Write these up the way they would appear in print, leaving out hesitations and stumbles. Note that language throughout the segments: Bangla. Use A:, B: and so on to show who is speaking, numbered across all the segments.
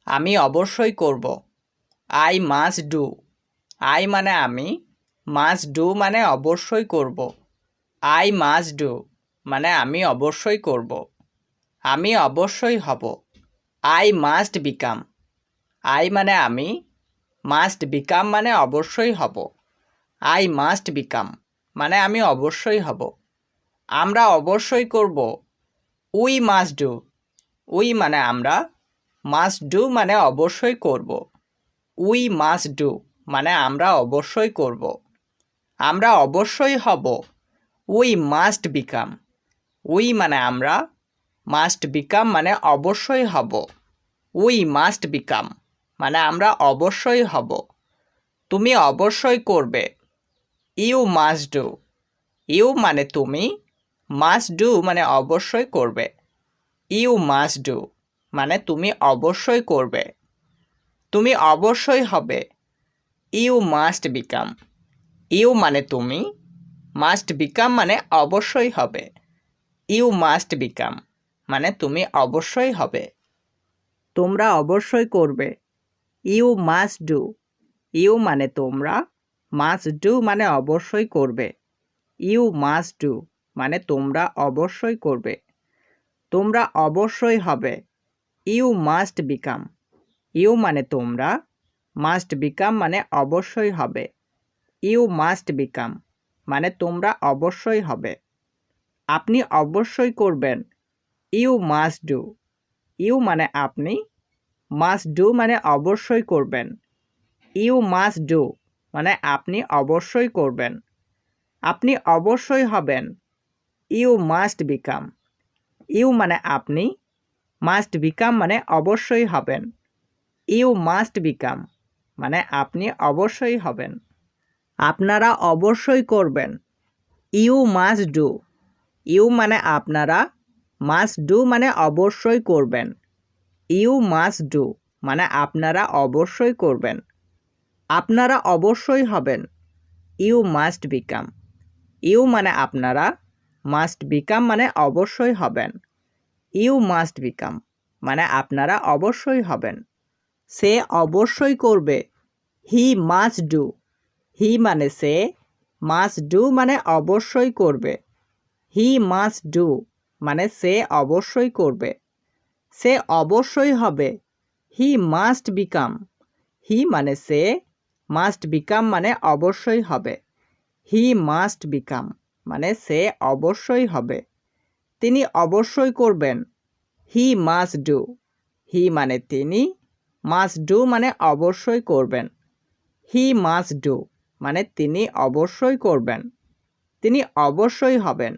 A: আমি অবশ্যই করব। I must do. আই মানে আমি, মাস্ট ডু মানে অবশ্যই করব। আই মাস্ট ডু মানে আমি অবশ্যই করব। আমি অবশ্যই হব। I must become. আই মানে আমি, মাস্ট বিকাম মানে অবশ্যই হব। আই মাস্ট বিকাম মানে আমি অবশ্যই হব। আমরা অবশ্যই করব। We must do. উই মানে আমরা, মাস্ট ডু মানে অবশ্যই করব। উই মাস্ট ডু মানে আমরা অবশ্যই করব। আমরা অবশ্যই হব। We must become. উই মানে আমরা, মাস্ট বিকাম মানে অবশ্যই হব। উই মাস্ট বিকাম মানে আমরা অবশ্যই হব। তুমি অবশ্যই করবে। You must do. ইউ মানে তুমি, মাস্ট ডু মানে অবশ্যই করবে। ইউ মাস্ট ডু মানে তুমি অবশ্যই করবে। তুমি অবশ্যই হবে। You must become. ইউ মানে তুমি, মাস্ট বিকাম মানে অবশ্যই হবে। ইউ মাস্ট বিকাম মানে তুমি অবশ্যই হবে। তোমরা অবশ্যই করবে। You must do. ইউ মানে তোমরা, মাস্ট ডু মানে অবশ্যই করবে। ইউ মাস্ট ডু মানে তোমরা অবশ্যই করবে। তোমরা অবশ্যই হবে। You must become. ইউ মানে তোমরা, মাস্ট বিকাম মানে অবশ্যই হবে। ইউ মাস্ট বিকাম মানে তোমরা অবশ্যই হবে। আপনি অবশ্যই করবেন। You must do. ইউ মানে আপনি, মাস্ট ডু মানে অবশ্যই করবেন। ইউ মাস্ট ডু মানে আপনি অবশ্যই করবেন। আপনি অবশ্যই হবেন। You must become. ইউ মানে আপনি, মাস্ট বিকাম মানে অবশ্যই হবেন। ইউ মাস্ট বিকাম মানে আপনি অবশ্যই হবেন। আপনারা অবশ্যই করবেন। You must do. ইউ মানে আপনারা, মাস্ট ডু মানে অবশ্যই করবেন। ইউ মাস্ট ডু মানে আপনারা অবশ্যই করবেন। আপনারা অবশ্যই হবেন। You must become. ইউ মানে আপনারা, মাস্ট বিকাম মানে অবশ্যই হবেন। ইউ মাস্ট বিকাম মানে আপনারা অবশ্যই হবেন। সে অবশ্যই করবে। He must do. হি মানে সে, মাস্ট ডু মানে অবশ্যই করবে। হি মাস্ট ডু মানে সে অবশ্যই করবে। সে অবশ্যই হবে। He must become. হি মানে সে, মাস্ট বিকাম মানে অবশ্যই হবে। হি মাস্ট বিকাম মানে সে অবশ্যই হবে। তিনি অবশ্যই করবেন। He must do. হি মানে তিনি, মাস্ট ডু মানে অবশ্যই করবেন। হি মাস্ট ডু মানে তিনি অবশ্যই করবেন। তিনি অবশ্যই হবেন।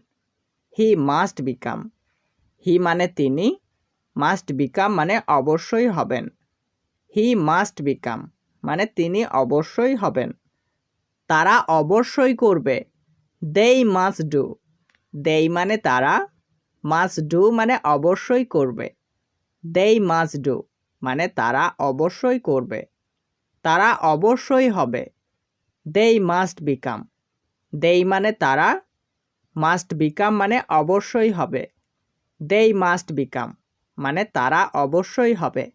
A: He must become. হি মানে তিনি, মাস্ট বিকাম মানে অবশ্যই হবেন। হি মাস্ট বিকাম মানে তিনি অবশ্যই হবেন। তারা অবশ্যই করবে। দেই মাস্ট ডু। দেই মানে তারা, মাস্ট ডু মানে অবশ্যই করবে। দেই মাস্ট ডু মানে তারা অবশ্যই করবে। তারা অবশ্যই হবে। দেই মাস্ট বিকাম। দেই মানে তারা, মাস্ট বিকাম মানে অবশ্যই হবে। দেই মাস্ট বিকাম মানে তারা অবশ্যই হবে।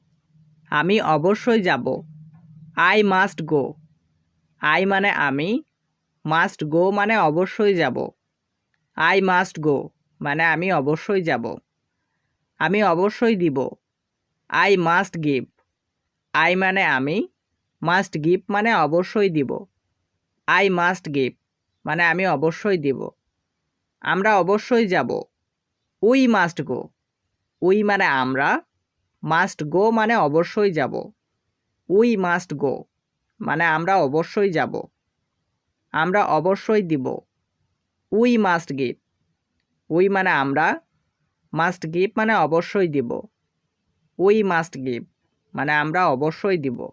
A: আমি অবশ্যই যাব। I must go. আই মানে আমি, মাস্ট গো মানে অবশ্যই যাব। আই মাস্ট গো মানে আমি অবশ্যই যাব। আমি অবশ্যই দিব। I must give. আই মানে আমি, মাস্ট গিভ মানে অবশ্যই দিব। আই মাস্ট গিভ মানে আমি অবশ্যই দিব। আমরা অবশ্যই যাব। We must go. উই মানে আমরা, মাস্ট গো মানে অবশ্যই যাব। উই মাস্ট গো মানে আমরা অবশ্যই যাব। আমরা অবশ্যই দিব। We must give. উই মানে আমরা, মাস্ট গিভ মানে অবশ্যই দিব। উই মাস্ট গিভ মানে আমরা অবশ্যই দিব।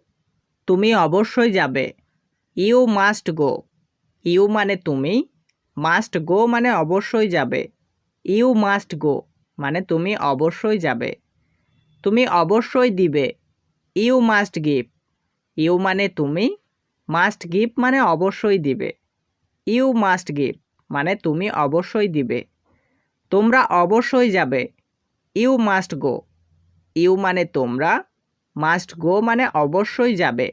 A: তুমি অবশ্যই যাবে। You must go. ইউ মানে তুমি, মাস্ট গো মানে অবশ্যই যাবে। ইউ মাস্ট গো মানে তুমি অবশ্যই যাবে। তুমি অবশ্যই দিবে। You must give. ইউ মানে তুমি, মাস্ট গিভ মানে অবশ্যই দিবে। ইউ মাস্ট গিভ মানে তুমি অবশ্যই দিবে। তোমরা অবশ্যই যাবে। You must go. ইউ মানে তোমরা, মাস্ট গো মানে অবশ্যই যাবে।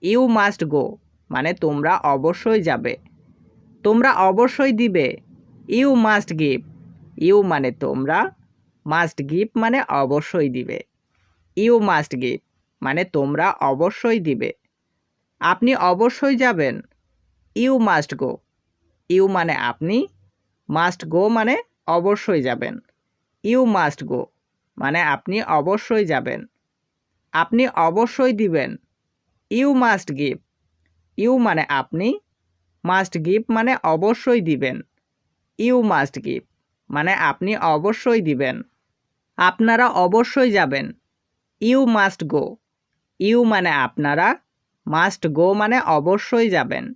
A: ইউ মাস্ট গো মানে তোমরা অবশ্যই যাবে। তোমরা অবশ্যই দিবে। You must give. ইউ মানে তোমরা, মাস্ট গিভ মানে অবশ্যই দিবে। ইউ মাস্ট গিভ মানে তোমরা অবশ্যই দিবে। আপনি অবশ্যই যাবেন। You must go. ইউ মানে আপনি, মাস্ট গো মানে অবশ্যই যাবেন। ইউ মাস্ট গো মানে আপনি অবশ্যই যাবেন। আপনি অবশ্যই দিবেন। You must give. ইউ মানে আপনি, মাস্ট গিভ মানে অবশ্যই দিবেন। ইউ মাস্ট গিভ মানে আপনি অবশ্যই দিবেন। আপনারা অবশ্যই যাবেন। You must go. ইউ মানে আপনারা, মাস্ট গো মানে অবশ্যই যাবেন।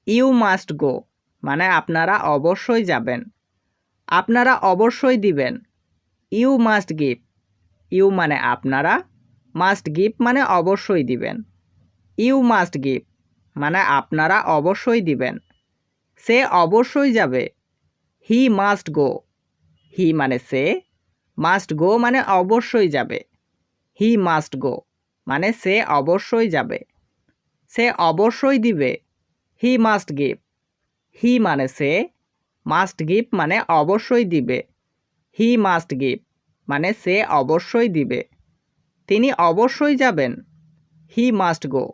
A: ইউ মাস্ট গো মানে আপনারা অবশ্যই যাবেন। আপনারা অবশ্যই দিবেন। You must give. ইউ মানে আপনারা, মাস্ট গিভ মানে অবশ্যই দিবেন। ইউ মাস্ট গিভ মানে আপনারা অবশ্যই দিবেন। সে অবশ্যই যাবে। He must go. হি মানে সে, মাস্ট গো মানে অবশ্যই যাবে। হি মাস্ট গো মানে সে অবশ্যই যাবে। সে অবশ্যই দিবে। He must give. হি মানে সে, মাস্ট গিভ মানে অবশ্যই দিবে। হি মাস্ট গিভ মানে সে অবশ্যই দিবে। তিনি অবশ্যই যাবেন। He must go.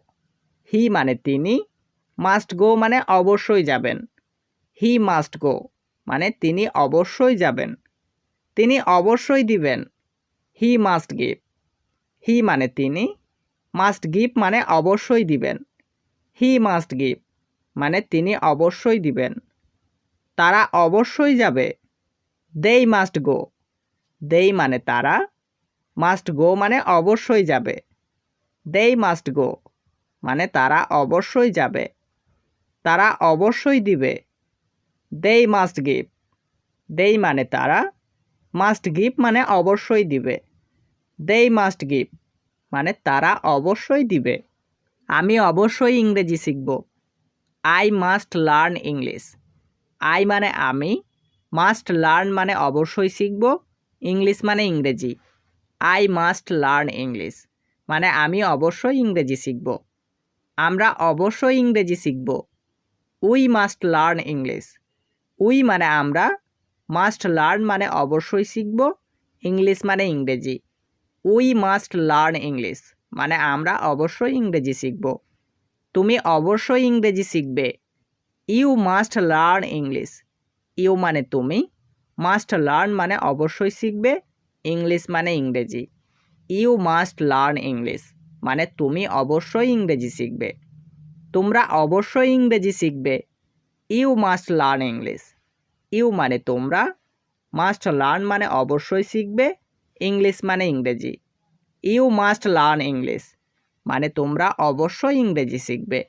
A: হি মানে তিনি, মাস্ট গো মানে অবশ্যই যাবেন। হি মাস্ট গো মানে তিনি অবশ্যই যাবেন। তিনি অবশ্যই দিবেন। He must give. হি মানে তিনি, মাস্ট গিভ মানে অবশ্যই দিবেন। হি মাস্ট গিভ মানে তিনি অবশ্যই দিবেন। তারা অবশ্যই যাবে। দেই মাস্ট গো। দেই মানে তারা, মাস্ট গো মানে অবশ্যই যাবে। দেই মাস্ট গো মানে তারা অবশ্যই যাবে। তারা অবশ্যই দিবে। দেই মাস্ট গিভ। দেই মানে তারা, মাস্ট গিভ মানে অবশ্যই দিবে। দেই মাস্ট গিভ মানে তারা অবশ্যই দিবে। আমি অবশ্যই ইংরেজি শিখব। I must learn English. I মানে আমি, মাস্ট লার্ন মানে অবশ্যই শিখব, ইংলিশ মানে ইংরেজি। আই মাস্ট লার্ন ইংলিশ মানে আমি অবশ্যই ইংরেজি শিখব। আমরা অবশ্যই ইংরেজি শিখব। We must learn English. We মানে আমরা, মাস্ট লার্ন মানে অবশ্যই শিখব, ইংলিশ মানে ইংরেজি। উই মাস্ট লার্ন ইংলিশ মানে আমরা অবশ্যই ইংরেজি শিখব। তুমি অবশ্যই ইংরেজি শিখবে। You must learn English. You মানে তুমি, মাস্ট লার্ন মানে অবশ্যই শিখবে, ইংলিশ মানে ইংরেজি। ইউ মাস্ট লার্ন ইংলিশ মানে তুমি অবশ্যই ইংরেজি শিখবে। তোমরা অবশ্যই ইংরেজি শিখবে। You must learn English. You মানে তোমরা, মাস্ট লার্ন মানে অবশ্যই শিখবে, ইংলিশ মানে ইংরেজি। ইউ মাস্ট লার্ন ইংলিশ মানে তোমরা অবশ্যই ইংরেজি শিখবে।